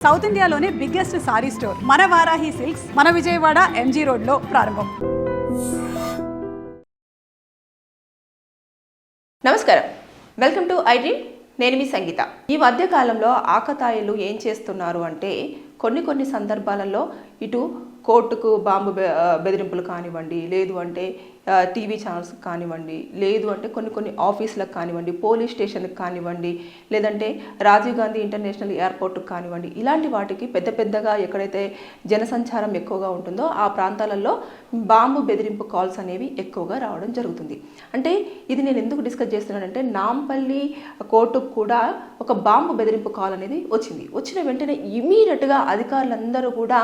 South ఇండియాలోనే biggest sorry store మన Varahi silks మన విజయవాడ ఎంజీ రోడ్లో ప్రారంభం. నమస్కారం, వెల్కమ్ టు ఐ డ్రీమ్. నేను మీ సంగీత. ఈ మధ్య కాలంలో ఆకతాయిలు ఏం చేస్తున్నారు అంటే కొన్ని సందర్భాలలో ఇటు కోర్టుకు బాంబు బెదిరింపులు కానివ్వండి, లేదు అంటే టీవీ ఛానల్స్ కానివ్వండి, లేదు అంటే కొన్ని ఆఫీసులకు కానివ్వండి, పోలీస్ స్టేషన్కి కానివ్వండి, లేదంటే రాజీవ్ గాంధీ ఇంటర్నేషనల్ ఎయిర్పోర్ట్కి కానివ్వండి, ఇలాంటి వాటికి పెద్దగా ఎక్కడైతే జనసంచారం ఎక్కువగా ఉంటుందో ఆ ప్రాంతాలలో బాంబు బెదిరింపు కాల్స్ అనేవి ఎక్కువగా రావడం జరుగుతుంది. అంటే ఇది నేను ఎందుకు డిస్కస్ చేస్తున్నానంటే నాంపల్లి కోర్టుకు కూడా ఒక బాంబు బెదిరింపు కాల్ అనేది వచ్చిన వెంటనే ఇమీడియట్గా అధికారులందరూ కూడా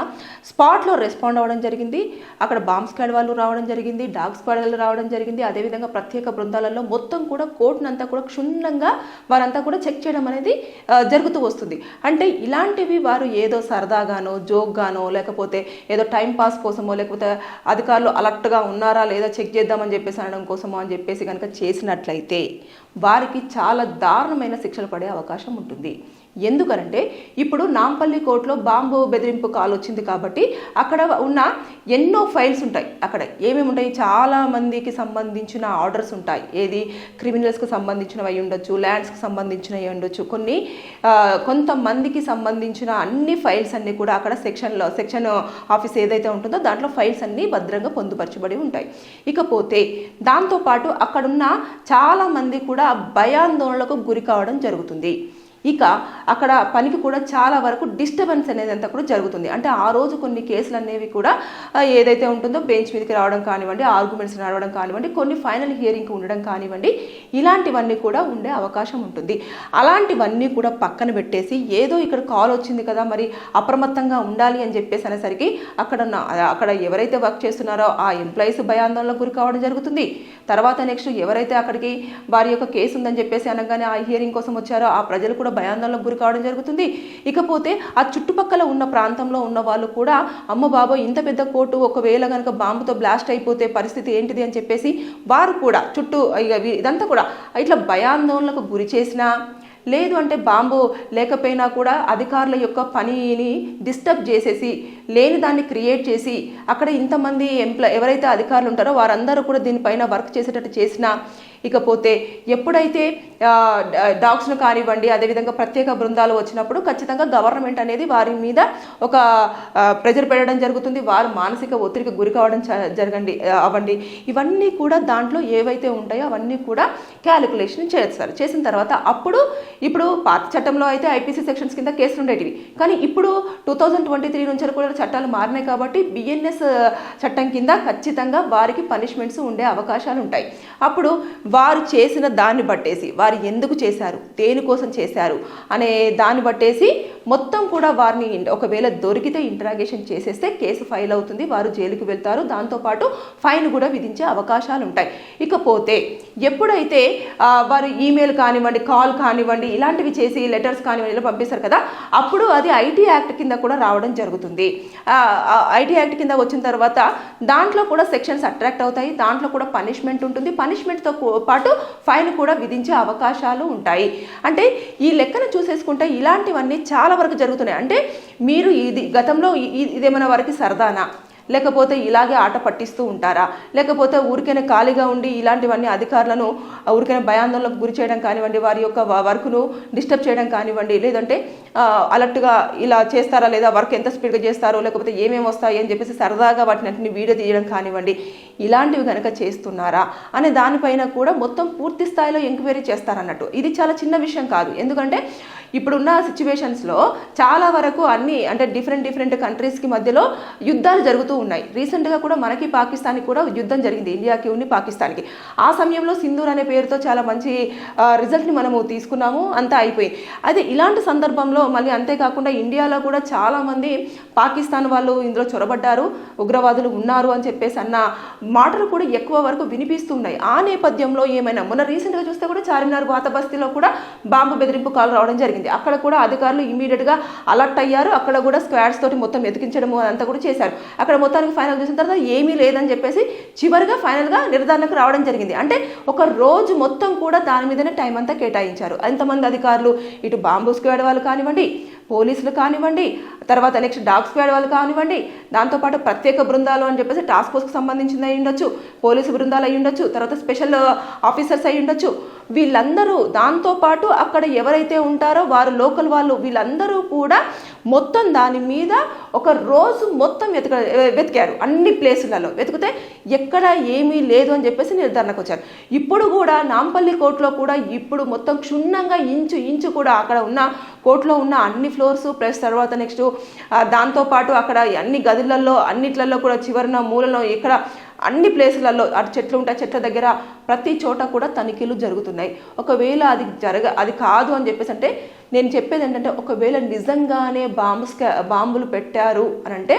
స్పాట్లో రెస్పాండ్ అవ్వడం జరిగింది. అక్కడ బాంబ్ స్క్వాడ్ వాళ్ళు రావడం జరిగింది, డాగ్ స్క్వాడ్ వాళ్ళు రావడం జరిగింది. అదేవిధంగా ప్రత్యేక బృందాలలో మొత్తం కూడా కోర్టునంతా కూడా క్షుణ్ణంగా వారంతా కూడా చెక్ చేయడం అనేది జరుగుతూ వస్తుంది. అంటే ఇలాంటివి వారు ఏదో సరదాగానో జోక్గానో లేకపోతే ఏదో టైం పాస్ కోసమో లేకపోతే అధికారులు అలర్ట్గా ఉన్నారా లేదా చెక్ చేద్దామని చెప్పేసి అనడం కోసమో అని చెప్పేసి కనుక చేసినట్లయితే వారికి చాలా దారుణమైన శిక్షలు పడే అవకాశం ఉంటుంది. ఎందుకనంటే ఇప్పుడు నాంపల్లి కోర్టులో బాంబు బెదిరింపు కాల్ వచ్చింది కాబట్టి అక్కడ ఉన్న ఎన్నో ఫైల్స్ ఉంటాయి. అక్కడ ఏమేమి ఉంటాయి, చాలా మందికి సంబంధించిన ఆర్డర్స్ ఉంటాయి. ఏది క్రిమినల్స్కి సంబంధించినవి అయి ఉండొచ్చు, ల్యాండ్స్కి సంబంధించినవి ఉండొచ్చు, కొంతమందికి సంబంధించిన అన్ని ఫైల్స్ అన్నీ కూడా అక్కడ సెక్షన్ ఆఫీస్ ఏదైతే ఉంటుందో దాంట్లో ఫైల్స్ అన్నీ భద్రంగా పొందుపరచబడి ఉంటాయి. ఇకపోతే దాంతోపాటు అక్కడున్న చాలా మంది కూడా భయాందోళనలకు గురి కావడం జరుగుతుంది. ఇక అక్కడ పనికి కూడా చాలా వరకు డిస్టర్బెన్స్ అనేది అంతా కూడా జరుగుతుంది. అంటే ఆ రోజు కొన్ని కేసులు అనేవి కూడా ఏదైతే ఉంటుందో బెంచ్ మీదకి రావడం కానివ్వండి, ఆర్గ్యుమెంట్స్ నడవడం కానివ్వండి, కొన్ని ఫైనల్ హియరింగ్కి ఉండడం కానివ్వండి, ఇలాంటివన్నీ కూడా ఉండే అవకాశం ఉంటుంది. అలాంటివన్నీ కూడా పక్కన పెట్టేసి ఏదో ఇక్కడ కాల్ వచ్చింది కదా మరి అప్రమత్తంగా ఉండాలి అని చెప్పేసి అనేసరికి అక్కడ ఎవరైతే వర్క్ చేస్తున్నారో ఆ ఎంప్లాయీస్ భయాందోళనకు గురి కావడం జరుగుతుంది. తర్వాత నెక్స్ట్ ఎవరైతే అక్కడికి వారి యొక్క కేసు ఉందని చెప్పేసి అనగానే ఆ హియరింగ్ కోసం వచ్చారో ఆ ప్రజలు కూడా భయాందోళనకు గురి కావడం జరుగుతుంది. ఇకపోతే ఆ చుట్టుపక్కల ఉన్న ప్రాంతంలో ఉన్న వాళ్ళు కూడా అమ్మ బాబో ఇంత పెద్ద కోర్టు ఒకవేళ కనుక బాంబుతో బ్లాస్ట్ అయిపోతే పరిస్థితి ఏంటిది అని చెప్పేసి వారు కూడా చుట్టూ ఇదంతా కూడా ఇట్లా భయాందోళనకు గురి చేసినా, లేదు అంటే బాంబు లేకపోయినా కూడా అధికారుల యొక్క పనిని డిస్టర్బ్ చేసేసి లేని దాన్ని క్రియేట్ చేసి అక్కడ ఇంతమంది ఎవరైతే అధికారులు ఉంటారో వారందరూ కూడా దీనిపైన వర్క్ చేసేటట్టు చేసినా, ఇకపోతే ఎప్పుడైతే డాగ్స్ను కానివ్వండి అదేవిధంగా ప్రత్యేక బృందాలు వచ్చినప్పుడు ఖచ్చితంగా గవర్నమెంట్ అనేది వారి మీద ఒక ప్రెజర్ పెట్టడం జరుగుతుంది. వారు మానసిక ఒత్తిడికి గురి కావడం అవ్వండి. ఇవన్నీ కూడా దాంట్లో ఏవైతే ఉంటాయో అవన్నీ కూడా క్యాలిక్యులేషన్ చేసిన తర్వాత ఇప్పుడు పాత చట్టంలో అయితే ఐపీసీ సెక్షన్స్ కింద కేసులు ఉండేటివి. కానీ ఇప్పుడు 2023 నుంచి కూడా చట్టాలు మారినాయి కాబట్టి బిఎన్ఎస్ చట్టం కింద ఖచ్చితంగా వారికి పనిష్మెంట్స్ ఉండే అవకాశాలు ఉంటాయి. అప్పుడు వారు చేసిన దాన్ని బట్టేసి వారు ఎందుకు చేశారు, దేనికోసం చేశారు అనే దాన్ని బట్టేసి మొత్తం కూడా వారిని ఒకవేళ దొరికితే ఇంటరాగేషన్ చేసేస్తే కేసు ఫైల్ అవుతుంది, వారు జైలుకి వెళ్తారు, దాంతోపాటు ఫైన్ కూడా విధించే అవకాశాలు ఉంటాయి. ఇకపోతే ఎప్పుడైతే వారు ఈమెయిల్ కానివ్వండి, కాల్ కానివ్వండి, ఇలాంటివి చేసి లెటర్స్ కానివ్వండి ఇలా పంపిస్తారు కదా, అప్పుడు అది ఐటీ యాక్ట్ కింద కూడా రావడం జరుగుతుంది. ఐటీ యాక్ట్ కింద వచ్చిన తర్వాత దాంట్లో కూడా సెక్షన్స్ అట్రాక్ట్ అవుతాయి, దాంట్లో కూడా పనిష్మెంట్ ఉంటుంది, పనిష్మెంట్తో పాటు ఫైన్ కూడా విధించే అవకాశాలు ఉంటాయి. అంటే ఈ లెక్కను చూసేసుకుంటే ఇలాంటివన్నీ చాలా వరకు జరుగుతున్నాయి. అంటే మీరు గతంలో ఇదేమైనా వరకు సరదానా, లేకపోతే ఇలాగే ఆట పట్టిస్తూ ఉంటారా, లేకపోతే ఊరికైనా ఖాళీగా ఉండి ఇలాంటివన్నీ అధికారులను ఊరికైనా భయాందోళనకు గురి చేయడం కానివ్వండి, వారి యొక్క వర్క్ను డిస్టర్బ్ చేయడం కానివ్వండి, లేదంటే అలర్ట్గా ఇలా చేస్తారా లేదా వర్క్ ఎంత స్పీడ్గా చేస్తారో లేకపోతే ఏమేమి వస్తాయి అని చెప్పేసి సరదాగా వాటిని వీడియో తీయడం కానివ్వండి, ఇలాంటివి కనుక చేస్తున్నారా అనే దానిపైన కూడా మొత్తం పూర్తి స్థాయిలో ఎంక్వైరీ చేస్తారన్నట్టు. ఇది చాలా చిన్న విషయం కాదు. ఎందుకంటే ఇప్పుడున్న సిచ్యువేషన్స్లో చాలా వరకు అన్ని అంటే డిఫరెంట్ కంట్రీస్కి మధ్యలో యుద్ధాలు జరుగుతూ ఉన్నాయి. రీసెంట్గా కూడా మనకి పాకిస్తాన్కి కూడా యుద్ధం జరిగింది, ఇండియాకి ఉంది పాకిస్తాన్కి. ఆ సమయంలో సింధూర్ అనే పేరుతో చాలా మంచి రిజల్ట్ని మనము తీసుకున్నాము, అంతా అయిపోయింది. అదే ఇలాంటి సందర్భంలో మళ్ళీ అంతేకాకుండా ఇండియాలో కూడా చాలామంది పాకిస్తాన్ వాళ్ళు ఇందులో చొరబడ్డారు, ఉగ్రవాదులు ఉన్నారు అని చెప్పేసి అన్న మాటలు కూడా ఎక్కువ వరకు వినిపిస్తున్నాయి. ఆ నేపథ్యంలో ఏమైనా మొన్న రీసెంట్గా చూస్తే కూడా చార్మినార్ పాత బస్తీలో కూడా బాంబు బెదిరింపు కాల్ రావడం జరిగింది. అక్కడ కూడా అధికారులు ఇమీడియట్గా అలర్ట్ అయ్యారు. అక్కడ కూడా స్క్వాడ్స్ తోటి మొత్తం ఎతికించడం అంతా కూడా చేశారు. అక్కడ మొత్తానికి ఫైనల్ చేసిన తర్వాత ఏమీ లేదని చెప్పేసి చివరిగా ఫైనల్గా నిర్ధారణకు రావడం జరిగింది. అంటే ఒక రోజు మొత్తం కూడా దాని మీదనే టైం అంతా కేటాయించారు. ఎంతమంది అధికారులు, ఇటు బాంబు స్క్వాడ్ వాళ్ళు కానివ్వండి, పోలీసులు కానివ్వండి, తర్వాత నెక్స్ట్ డాగ్ స్క్వాడ్ వాళ్ళు కానివ్వండి, దాంతోపాటు ప్రత్యేక బృందాలు అని చెప్పేసి టాస్క్ ఫోర్స్కి సంబంధించింది అయి ఉండొచ్చు, పోలీసు బృందాలు అయి ఉండొచ్చు, తర్వాత స్పెషల్ ఆఫీసర్స్ అయి ఉండొచ్చు. వీళ్ళందరూ దాంతోపాటు అక్కడ ఎవరైతే ఉంటారో వారు లోకల్ వాళ్ళు వీళ్ళందరూ కూడా మొత్తం దాని మీద ఒక రోజు మొత్తం వెతికారు. అన్ని ప్లేసులలో వెతికితే ఎక్కడ ఏమీ లేదు అని చెప్పేసి నిర్ధారణకు వచ్చారు. ఇప్పుడు కూడా నాంపల్లి కోర్టులో కూడా ఇప్పుడు మొత్తం క్షుణ్ణంగా ఇంచు కూడా అక్కడ ఉన్న కోర్టులో ఉన్న అన్ని ఫ్లోర్స్ ప్లస్ తర్వాత నెక్స్ట్ దాంతోపాటు అక్కడ అన్ని గదులలో అన్నిట్లలో కూడా చివరిన మూలలో ఇక్కడ అన్ని ప్లేసులలో అటు చెట్లు ఉంటాయి, చెట్ల దగ్గర ప్రతి చోట కూడా తనిఖీలు జరుగుతున్నాయి. ఒకవేళ అది కాదు అని చెప్పేసి అంటే నేను చెప్పేది ఏంటంటే ఒకవేళ నిజంగానే బాంబులు పెట్టారు అని అంటే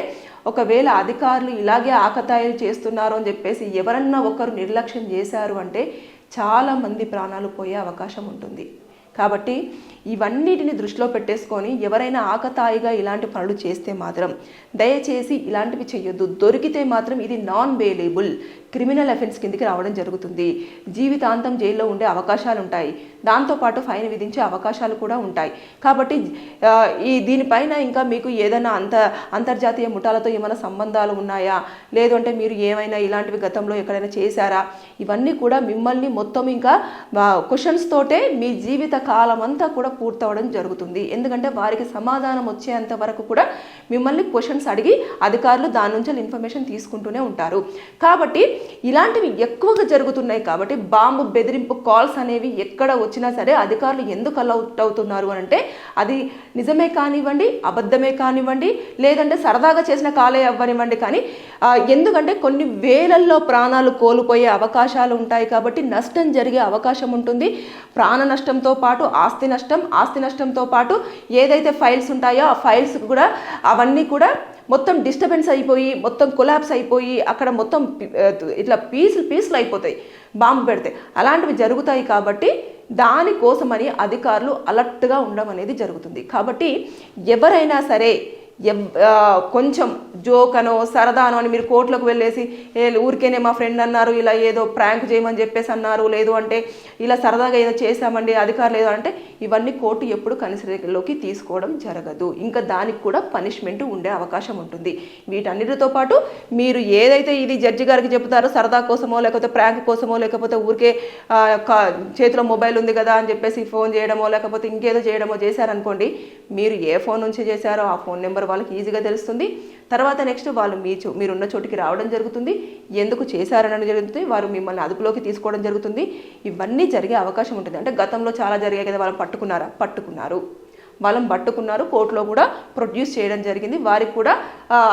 ఒకవేళ అధికారులు ఇలాగే ఆకతాయిలు చేస్తున్నారు అని చెప్పేసి ఎవరన్నా ఒకరు నిర్లక్ష్యం చేశారు అంటే చాలా మంది ప్రాణాలు పోయే అవకాశం ఉంటుంది. కాబట్టి ఇవన్నిటిని దృష్టిలో పెట్టేసుకొని ఎవరైనా ఆకతాయిగా ఇలాంటి పనులు చేస్తే మాత్రం దయచేసి ఇలాంటివి చేయొద్దు. దొరికితే మాత్రం ఇది నాన్ బెయిలబుల్ క్రిమినల్ అఫెన్స్ కిందికి రావడం జరుగుతుంది. జీవితాంతం జైల్లో ఉండే అవకాశాలు ఉంటాయి, దాంతోపాటు ఫైన్ విధించే అవకాశాలు కూడా ఉంటాయి. కాబట్టి దీనిపైన ఇంకా మీకు ఏదైనా అంతర్జాతీయ ముఠాలతో ఏమైనా సంబంధాలు ఉన్నాయా, లేదు అంటే మీరు ఏమైనా ఇలాంటివి గతంలో ఎక్కడైనా చేశారా, ఇవన్నీ కూడా మిమ్మల్ని మొత్తం ఇంకా క్వశ్చన్స్ తోటే మీ జీవిత కాలం అంతా కూడా పూర్తవడం జరుగుతుంది. ఎందుకంటే వారికి సమాధానం వచ్చేంత వరకు కూడా మిమ్మల్ని క్వశ్చన్స్ అడిగి అధికారులు దాని నుంచి ఇన్ఫర్మేషన్ తీసుకుంటూనే ఉంటారు. కాబట్టి ఇలాంటివి ఎక్కువగా జరుగుతున్నాయి. కాబట్టి బాంబు బెదిరింపు కాల్స్ అనేవి ఎక్కడ వచ్చినా సరే అధికారులు ఎందుకు అలౌట్ అవుతున్నారు అని అంటే అది నిజమే కానివ్వండి, అబద్ధమే కానివ్వండి, లేదంటే సరదాగా చేసిన కాలే అవ్వనివ్వండి, కానీ ఎందుకంటే కొన్ని వేలల్లో ప్రాణాలు కోల్పోయే అవకాశాలు ఉంటాయి. కాబట్టి నష్టం జరిగే అవకాశం ఉంటుంది. ప్రాణ నష్టంతో పాటు ఆస్తి నష్టంతో పాటు ఏదైతే ఫైల్స్ ఉంటాయో ఆ ఫైల్స్ కూడా అవన్నీ కూడా మొత్తం డిస్టర్బెన్స్ అయిపోయి మొత్తం కొలాప్స్ అయిపోయి అక్కడ మొత్తం ఇట్లా పీసులు అయిపోతాయి బాంబు పెడితే. అలాంటివి జరుగుతాయి. కాబట్టి దానికోసమని అధికారులు అలర్ట్గా ఉండడం అనేది జరుగుతుంది. కాబట్టి ఎవరైనా సరే కొంచెం జోకనో సరదానో అని మీరు కోర్టులకు వెళ్ళేసి ఊరికేనే మా ఫ్రెండ్ అన్నారు ఇలా ఏదో ప్రాంక్ చేయమని చెప్పేసి అన్నారు, లేదు అంటే ఇలా సరదాగా ఏదో చేశామండి అధికారులు ఏదో అంటే ఇవన్నీ కోర్టు ఎప్పుడు కన్సిడర్లోకి తీసుకోవడం జరగదు. ఇంకా దానికి కూడా పనిష్మెంట్ ఉండే అవకాశం ఉంటుంది. వీటన్నిటితో పాటు మీరు ఏదైతే ఇది జడ్జి గారికి చెప్తారో సరదా కోసమో లేకపోతే ప్రాంక్ కోసమో లేకపోతే ఊరికే చేతిలో మొబైల్ ఉంది కదా అని చెప్పేసి ఫోన్ చేయడమో లేకపోతే ఇంకేదో చేయడమో చేశారనుకోండి, మీరు ఏ ఫోన్ నుంచి చేశారో ఆ ఫోన్ నెంబర్ వాళ్ళకి ఈజీగా తెలుస్తుంది. తర్వాత నెక్స్ట్ వాళ్ళు మీరున్న చోటికి రావడం జరుగుతుంది, ఎందుకు చేశారనడం జరుగుతుంది, వారు మిమ్మల్ని అదుపులోకి తీసుకోవడం జరుగుతుంది. ఇవన్నీ జరిగే అవకాశం ఉంటుంది. అంటే గతంలో చాలా జరిగాయి కదా, వాళ్ళని పట్టుకున్నారు, వాళ్ళని పట్టుకున్నారు, కోర్టులో కూడా ప్రొడ్యూస్ చేయడం జరిగింది. వారికి కూడా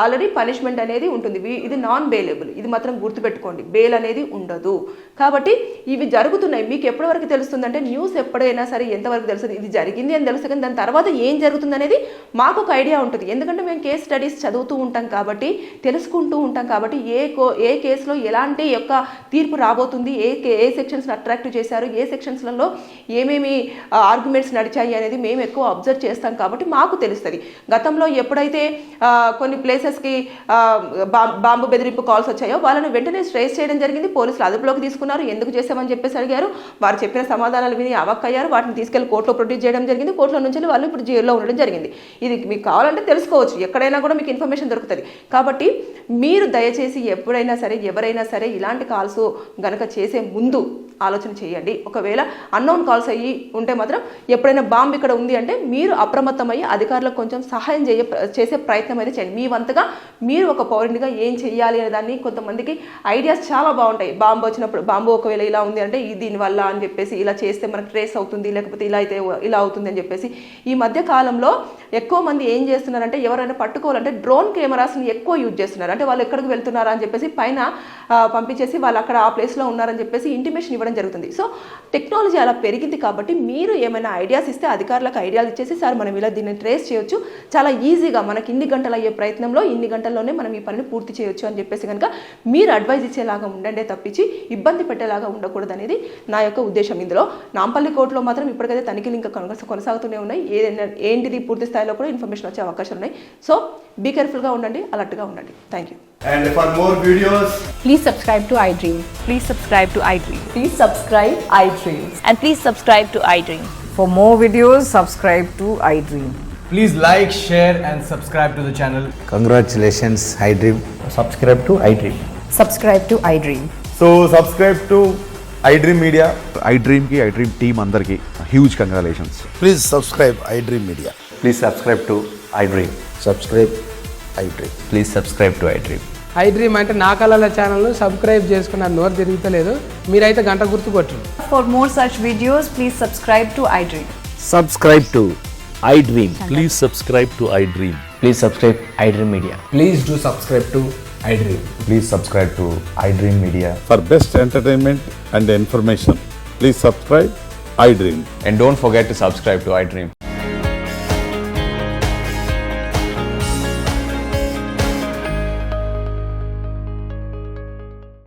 ఆల్రెడీ పనిష్మెంట్ అనేది ఉంటుంది. ఇది నాన్ బెయిలబుల్, ఇది మాత్రం గుర్తుపెట్టుకోండి, బెయిల్ అనేది ఉండదు. కాబట్టి ఇవి జరుగుతున్నాయి. మీకు ఎప్పటి వరకు తెలుస్తుందంటే న్యూస్ ఎప్పుడైనా సరే ఎంతవరకు తెలుస్తుంది, ఇది జరిగింది అని తెలుస్తుంది, కానీ దాని తర్వాత ఏం జరుగుతుంది అనేది మాకు ఒక ఐడియా ఉంటుంది. ఎందుకంటే మేము కేస్ స్టడీస్ చదువుతూ ఉంటాం కాబట్టి తెలుసుకుంటూ ఉంటాం. కాబట్టి ఏ కేసులో ఎలాంటి యొక్క తీర్పు రాబోతుంది, ఏ సెక్షన్స్ అట్రాక్టివ్ చేశారు, ఏ సెక్షన్స్లలో ఏమేమి ఆర్గ్యుమెంట్స్ నడిచాయి అనేది మేము ఎక్కువ అబ్జర్వ్ చేస్తాం. కాబట్టి మాకు తెలుస్తుంది. గతంలో ఎప్పుడైతే కొన్ని ప్లేసెస్కి బాంబు బెదిరింపు కాల్స్ వచ్చాయో వాళ్ళని వెంటనే ట్రేస్ చేయడం జరిగింది. పోలీసులు అదుపులోకి తీసుకున్నారు. ఎందుకు చేసామని చెప్పేసి అడిగారు. వారు చెప్పిన సమాధానాలు విని అవక్కయ్యారు. వాటిని తీసుకెళ్లి కోర్టులో ప్రొడ్యూస్ చేయడం జరిగింది. కోర్టులో నుంచి వాళ్ళు ఇప్పుడు జైల్లో ఉండడం జరిగింది. ఇది మీకు కావాలంటే తెలుసుకోవచ్చు, ఎక్కడైనా కూడా మీకు ఇన్ఫర్మేషన్ దొరుకుతుంది. కాబట్టి మీరు దయచేసి ఎప్పుడైనా సరే ఎవరైనా సరే ఇలాంటి కాల్స్ గనక చేసే ముందు ఆలోచన చేయండి. ఒకవేళ అన్నోన్ కాల్స్ అయ్యి ఉంటే మాత్రం ఎప్పుడైనా బాంబు ఇక్కడ ఉంది అంటే మీరు అప్రమత్తమయ్యి అధికారులకు కొంచెం సహాయం చేసే ప్రయత్నం అయితే చేయండి. మీ వంతుగా మీరు ఒక పౌరునిగా ఏం చేయాలి అనే దాన్ని కొంతమందికి ఐడియాస్ చాలా బాగుంటాయి. బాంబు వచ్చినప్పుడు బాంబు ఒకవేళ ఇలా ఉంది అంటే దీనివల్ల అని చెప్పేసి ఇలా చేస్తే మనకు ట్రేస్ అవుతుంది, లేకపోతే ఇలా అయితే ఇలా అవుతుంది అని చెప్పేసి ఈ మధ్య కాలంలో ఎక్కువ మంది ఏం చేస్తున్నారంటే ఎవరైనా పట్టుకోవాలంటే డ్రోన్ కెమెరాస్ని ఎక్కువ యూజ్ చేస్తున్నారు. అంటే వాళ్ళు ఎక్కడికి వెళ్తున్నారా అని చెప్పేసి పైన పంపించేసి వాళ్ళు అక్కడ ఆ ప్లేస్లో ఉన్నారని చెప్పేసి ఇంటిమేషన్ ఇవ్వడం జరుగుతుంది. సో టెక్నాలజీ అలా పెరిగింది. కాబట్టి మీరు ఏమైనా ఐడియాస్ ఇస్తే అధికారులకు ఐడియాలు ఇచ్చేసి సార్ మనం ఇలా దీన్ని ట్రేస్ చేయొచ్చు, చాలా ఈజీగా మనకి ఇన్ని గంటలు అయ్యే ప్రయత్నంలో ఇన్ని గంటల్లోనే మనం ఈ పనిని పూర్తి చేయొచ్చు అని చెప్పేసి కనుక మీరు అడ్వైజ్ ఇచ్చేలాగా ఉండండి తప్పించి ఇబ్బంది పెట్టేలాగా ఉండకూడదు అనేది నా యొక్క ఉద్దేశం. ఇందులో నాంపల్లి కోర్టులో మాత్రం ఇప్పటికైతే తనిఖీలు ఇంకా కొనసాగుతూనే ఉన్నాయి. ఏంటిది పూర్తి స్థాయిలో కూడా ఇన్ఫర్మేషన్ వచ్చే అవకాశాలు ఉన్నాయి. సో బీ కేర్ఫుల్గా ఉండండి, అలర్ట్గా ఉండండి. Thank you. And for more videos, please subscribe to iDream. Please subscribe to iDream. Please subscribe iDream. And please subscribe to iDream. For more videos, subscribe to iDream. Please like, share and subscribe to the channel. Congratulations, iDream. Subscribe to iDream. Subscribe to iDream. So subscribe to iDream Media. iDream ki iDream team andarki huge congratulations. Please subscribe iDream Media. Please subscribe to iDream. Subscribe iDream. Please subscribe to iDream. iDream అంటే నా కళల ఛానల్ను subscribe చేసుకున్న నోరు తిరుగుతలేదు మీరైతే గంట గుర్తు కొట్టండి. For more such videos, please subscribe to iDream. Subscribe to iDream. Please subscribe to iDream. Please subscribe iDream Media. Please do subscribe to iDream. Please subscribe to iDream Media. For best entertainment and information, please subscribe iDream. And don't forget to subscribe to iDream.